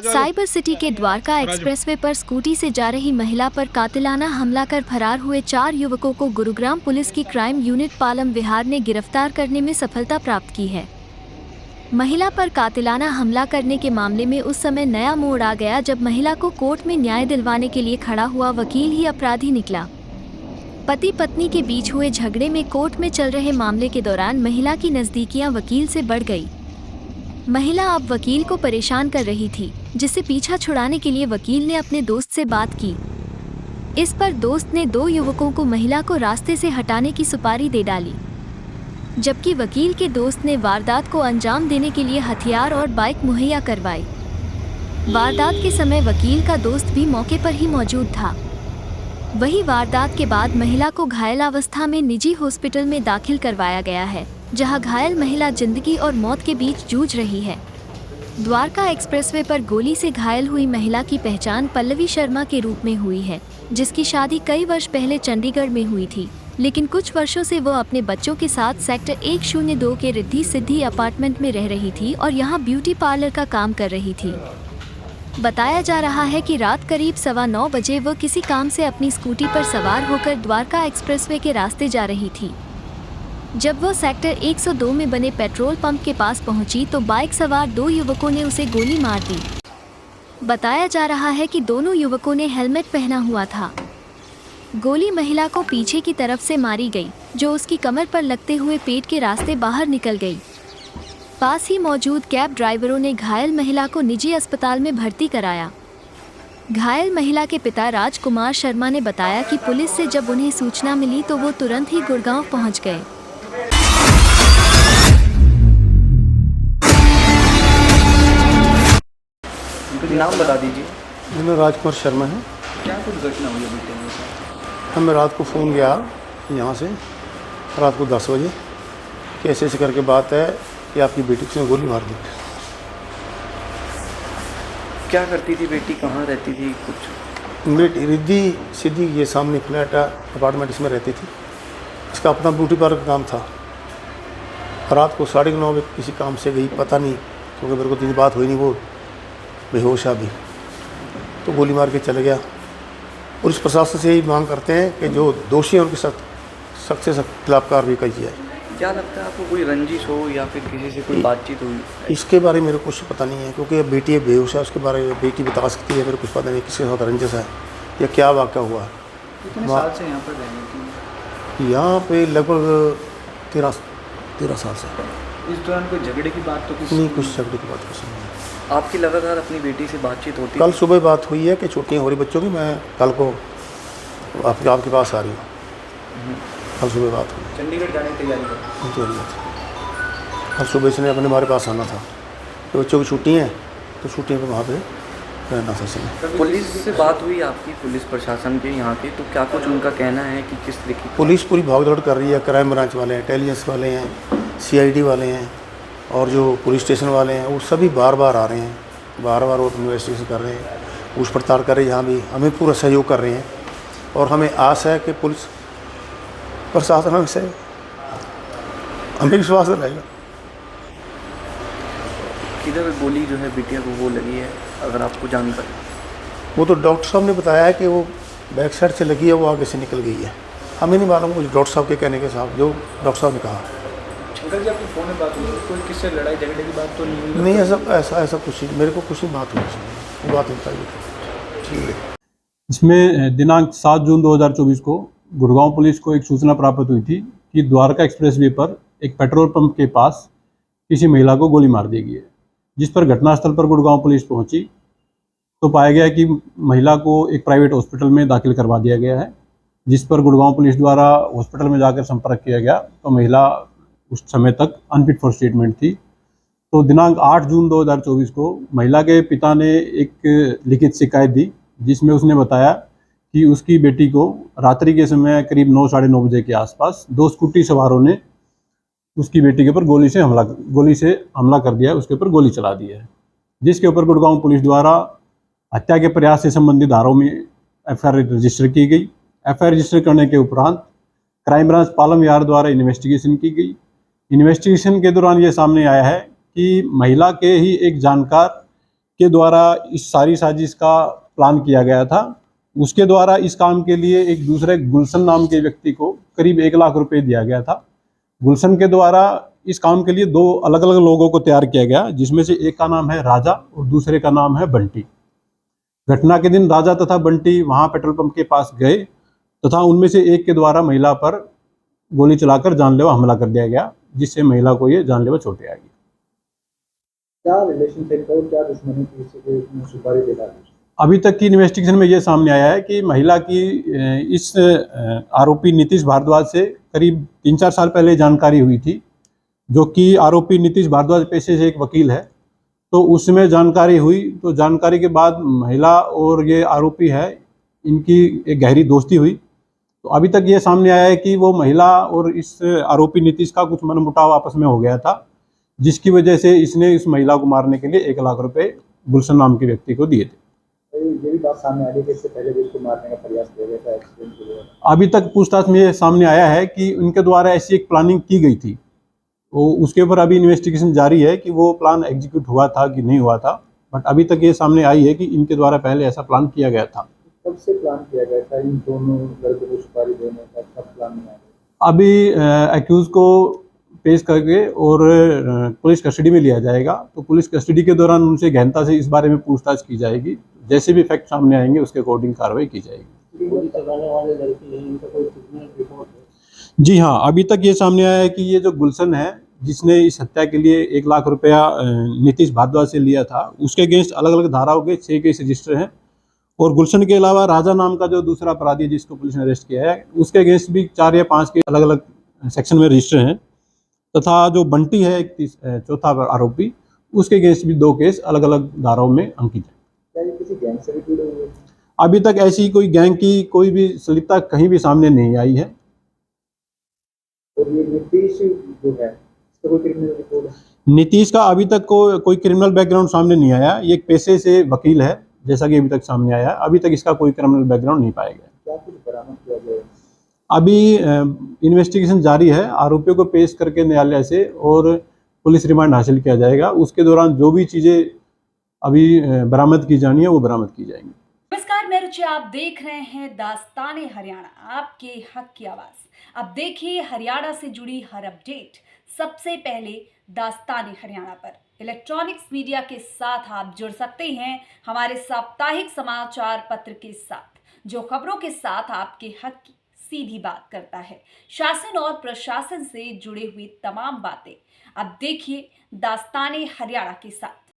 Cyber city के Dwarka expressway पर scooty से जा रही महिला पर कातिलाना हमला कर फरार हुए 4 युवकों को गुरुग्राम पुलिस की क्राइम यूनिट पालम विहार ने गिरफ्तार करने में सफलता प्राप्त की है। महिला पर कातिलाना हमला करने के मामले में उस समय नया मोड़ आ गया जब महिला को कोर्ट में न्याय दिलवाने के लिए खड़ा हुआ वकील ही अपराधी निकला। पति पत्नी के बीच हुए झगड़े में कोर्ट में चल रहे मामले के दौरान महिला की नज़दीकियां वकील से बढ़ गई। महिला अब वकील को परेशान कर रही थी, जिससे पीछा छुड़ाने के लिए वकील ने अपने दोस्त से बात की। इस पर दोस्त ने 2 युवकों को महिला को रास्ते से हटाने की सुपारी दे डाली, जबकि वकील के दोस्त ने वारदात को अंजाम देने के लिए हथियार और बाइक मुहैया करवाई। वारदात के समय वकील का दोस्त भी मौके पर ही मौजूद था। वहीं वारदात के बाद महिला को घायल अवस्था में निजी हॉस्पिटल में दाखिल करवाया गया है, जहां घायल महिला जिंदगी और मौत के बीच जूझ रही है। द्वारका एक्सप्रेसवे पर गोली से घायल हुई महिला की पहचान पल्लवी शर्मा के रूप में हुई है, जिसकी शादी कई वर्ष पहले चंडीगढ़ में हुई थी, लेकिन कुछ वर्षों से वो अपने बच्चों के साथ सेक्टर 102 के रिद्धि सिद्धि अपार्टमेंट में रह रही थी और यहां ब्यूटी पार्लर का काम कर रही थी। बताया जा रहा है कि रात करीब 9:15 बजे वो किसी काम से अपनी स्कूटी पर सवार होकर द्वारका एक्सप्रेसवे के रास्ते जा रही थी। जब वो सेक्टर 102 में बने पेट्रोल पंप के पास पहुंची तो बाइक सवार 2 युवकों ने उसे गोली मार दी। बताया जा रहा है कि दोनों युवकों ने हेलमेट पहना हुआ था। गोली महिला को पीछे की तरफ से मारी गई, जो उसकी कमर पर लगते हुए पेट के रास्ते बाहर निकल गई। पास ही मौजूद कैब ड्राइवरों ने घायल महिला को निजी अस्पताल में भर्ती कराया। घायल महिला के पिता राजकुमार शर्मा ने बताया कि पुलिस से जब उन्हें सूचना मिली तो वो तुरंत ही गुड़गांव पहुंच गए। नाम बता दीजिए। मेरा राजकुमार शर्मा है। क्या कुछ घटना हुई अभी? हमें रात को फ़ोन गया यहाँ से, रात को 10 बजे कि ऐसे ऐसे करके बात है कि आपकी बेटी को गोली मार दी। क्या करती थी बेटी, कहाँ रहती थी? कुछ बेटी रिद्धि सिद्धि ये सामने फ्लैट है, अपार्टमेंट, इसमें रहती थी। इसका अपना ब्यूटी पार्लर का काम था। रात को 9:30 बजे किसी काम से गई, पता नहीं, क्योंकि मेरे को इतनी बात हुई नहीं, वो बेहोश अभी, तो गोली मार के चले गया। पुलिस प्रशासन से यही मांग करते हैं कि जो दोषी हैं उनके सख्त से सख्त खिलाफ कार्रवाई की जाए। क्या लगता है आपको, कोई रंजिश हो या फिर किसी से कोई बातचीत हुई? इसके बारे में मेरे को कुछ पता नहीं है, क्योंकि अब बेटी बेहोश है, उसके बारे में बेटी बता सकती है। मेरे को कुछ पता नहीं किसके साथ रंजिश है या क्या वाक़या हुआ है। कितने साल से यहाँ पर रहने की? यहाँ पे लगभग 13 साल से। इस दौरान कोई झगड़े की बात तो किसी नहीं, कुछ झगड़े की बात कुछ नहीं। आपकी लगातार अपनी बेटी से बातचीत होती? कल सुबह बात हुई है कि छुट्टियाँ हो रही बच्चों की, मैं कल को आपके पास आ रही हूँ। कल सुबह बात हुई। चंडीगढ़ जाने की तैयारी कर? कल सुबह इसने अपने हमारे पास आना था, तो बच्चों की छुट्टी हैं तो छुट्टियों पर वहाँ पे रहना था इसने। पुलिस से बात हुई आपकी, पुलिस प्रशासन के यहाँ की, तो क्या कुछ उनका कहना है कि किस तरीके? पुलिस पूरी भागदौड़ कर रही है। क्राइम ब्रांच वाले हैं, इंटेलिजेंस वाले हैं, CID वाले हैं, और जो पुलिस स्टेशन वाले हैं, वो सभी बार बार आ रहे हैं, बार बार वो इन्वेस्टिगेशन कर रहे हैं, पूछ पड़ताल कर रहे हैं। यहाँ भी हमें पूरा सहयोग कर रहे हैं और हमें आस है कि पुलिस प्रशासन हमसे हमें विश्वास रहेगा। किधर गोली जो है बिटिया को वो लगी है, अगर आपको जानकारी? वो तो डॉक्टर साहब ने बताया है कि वो बैक साइड से लगी है, वो आगे से निकल गई है। हमें नहीं मालूम, वो डॉक्टर साहब के कहने के साथ जो डॉक्टर साहब ने कहा। शंकर जी, आपकी फ़ोन में बात हुई, कोई किससे लड़ाई झगड़े की बात तो नहीं हुई? नहीं, ऐसा कुछ नहीं, मेरे को कुछ नहीं बात हुई, वो बात नहीं बताइए। ठीक है। इसमें दिनांक 7 जून 2024 को गुड़गांव पुलिस को एक सूचना प्राप्त हुई थी कि द्वारका एक्सप्रेसवे पर एक पेट्रोल पंप के पास किसी महिला को गोली मार दी गई है। जिस पर घटनास्थल पर गुड़गांव पुलिस पहुंची तो पाया गया कि महिला को एक प्राइवेट हॉस्पिटल में दाखिल करवा दिया गया है। जिस पर गुड़गांव पुलिस द्वारा हॉस्पिटल में जाकर संपर्क किया गया तो महिला उस समय तक अनफिट फॉर स्टेटमेंट थी। तो दिनांक 8 जून 2024 को महिला के पिता ने एक लिखित शिकायत दी, जिसमें उसने बताया कि उसकी बेटी को रात्रि के समय करीब 9 साढ़े 9 बजे के आसपास 2 स्कूटी सवारों ने उसकी बेटी के ऊपर गोली से हमला कर दिया, उसके ऊपर गोली चला दी है। जिसके ऊपर गुड़गांव पुलिस द्वारा हत्या के प्रयास से संबंधित धाराओं में FIR रजिस्टर की गई। FIR रजिस्टर करने के उपरांत क्राइम ब्रांच पालम विहार द्वारा इन्वेस्टिगेशन की गई। इन्वेस्टिगेशन के दौरान ये सामने आया है कि महिला के ही एक जानकार के द्वारा इस सारी साजिश का प्लान किया गया था। उसके द्वारा इस काम के लिए एक दूसरे गुलशन नाम के व्यक्ति को करीब 1 लाख रुपए दिया गया था। गुलशन के द्वारा इस काम के लिए 2 अलग अलग लोगों को तैयार किया गया, जिसमें से एक का नाम है राजा और दूसरे का नाम है बंटी। घटना के दिन राजा तथा बंटी वहां पेट्रोल पंप के पास गए तथा उनमें से एक के द्वारा महिला पर गोली चलाकर जानलेवा हमला कर दिया गया, जिससे महिला को ये जानलेवा चोटें आई। क्या रिलेशनशिप और क्या दुश्मनी थी इससे सुपारी देना? अभी तक की इन्वेस्टिगेशन में ये सामने आया है कि महिला की इस आरोपी नीतीश भारद्वाज से करीब 3-4 साल पहले जानकारी हुई थी, जो कि आरोपी नीतीश भारद्वाज पेशे से एक वकील है। तो उसमें जानकारी हुई, तो जानकारी के बाद महिला और ये आरोपी है, इनकी एक गहरी दोस्ती हुई। तो अभी तक ये सामने आया है कि वो महिला और इस आरोपी नीतीश का कुछ मनमुटाव आपस में हो गया था, जिसकी वजह से इसने इस महिला को मारने के लिए 1 लाख रुपए गुलशन नाम के व्यक्ति को दिए थे। ये भी बात सामने आ रही है कि इससे पहले भी इसको मारने का प्रयास किया गया था एक्सीडेंट के लिए। अभी तक पूछताछ में ये सामने आया है कि उनके द्वारा ऐसी एक प्लानिंग की गई थी। वो उसके ऊपर अभी इन्वेस्टिगेशन जारी है कि वो प्लान एग्जीक्यूट हुआ था कि नहीं हुआ था, बट अभी तक ये सामने आई है कि इनके द्वारा पहले ऐसा प्लान किया गया था। कब से प्लान किया गया था इन दोनों लड़कों को सुपारी देने का? कब प्लान बनाया? अभी एक्यूज को पेश करके और पुलिस कस्टडी में लिया जाएगा। तो पुलिस कस्टडी के दौरान उनसे गहनता से इस बारे में पूछताछ की जाएगी। जैसे भी फैक्ट सामने आएंगे उसके अकॉर्डिंग कार्रवाई की जाएगी। गोली चलाने वाले लड़की है, इनका कोई फिटनेस रिपोर्ट है? जी हाँ, अभी तक ये सामने आया है कि ये जो गुलशन है, जिसने इस हत्या के लिए 1 लाख रुपया नीतीश भारद्वाज से लिया था, उसके अगेंस्ट अलग अलग धाराओं के 6 केस रजिस्टर हैं। और गुलशन के अलावा राजा नाम का जो दूसरा अपराधी जिसको पुलिस ने अरेस्ट किया है, उसके अगेंस्ट भी 4 या 5 के अलग अलग सेक्शन में रजिस्टर हैं। तथा जो बंटी है एक चौथा आरोपी, उसके अगेंस्ट भी 2 केस अलग अलग धाराओं में अंकित है। क्या ये किसी गैंग से भी जुड़े हुए हैं? अभी तक ऐसी कोई गैंग की कोई भी संलिप्तता कहीं भी सामने नहीं आई है। और ये नीतीश जो है, इसका कोई क्रिमिनल रिकॉर्ड है? नीतीश का अभी तक कोई क्रिमिनल बैकग्राउंड सामने नहीं आया। ये एक पेशे से वकील है, जैसा कि अभी तक सामने आया है। अभी तक इसका कोई क्रिमिनल बैकग्राउंड नहीं पाया गया। क्या कुछ बरामद किया गया? अभी इन्वेस्टिगेशन जारी है। आरोपियों को पेश करके न्यायालय से और पुलिस रिमांड हासिल किया जाएगा। उसके दौरान जो भी चीज़ें अभी बरामद की जानी है वो बरामद की जाएंगी। नमस्कार, मैं रुचि, आप देख रहे हैं दास्ताने हरियाणा, आपके हक की आवाज। अब देखिए हरियाणा से जुड़ी हर अपडेट सबसे पहले दास्ताने हरियाणा पर। इलेक्ट्रॉनिक्स मीडिया के साथ आप जुड़ सकते हैं हमारे साप्ताहिक समाचार पत्र के साथ, जो खबरों के साथ आपके हक की सीधी बात करता है। शासन और प्रशासन से जुड़े हुए तमाम बातें अब देखिए दास्ताने हरियाणा के साथ।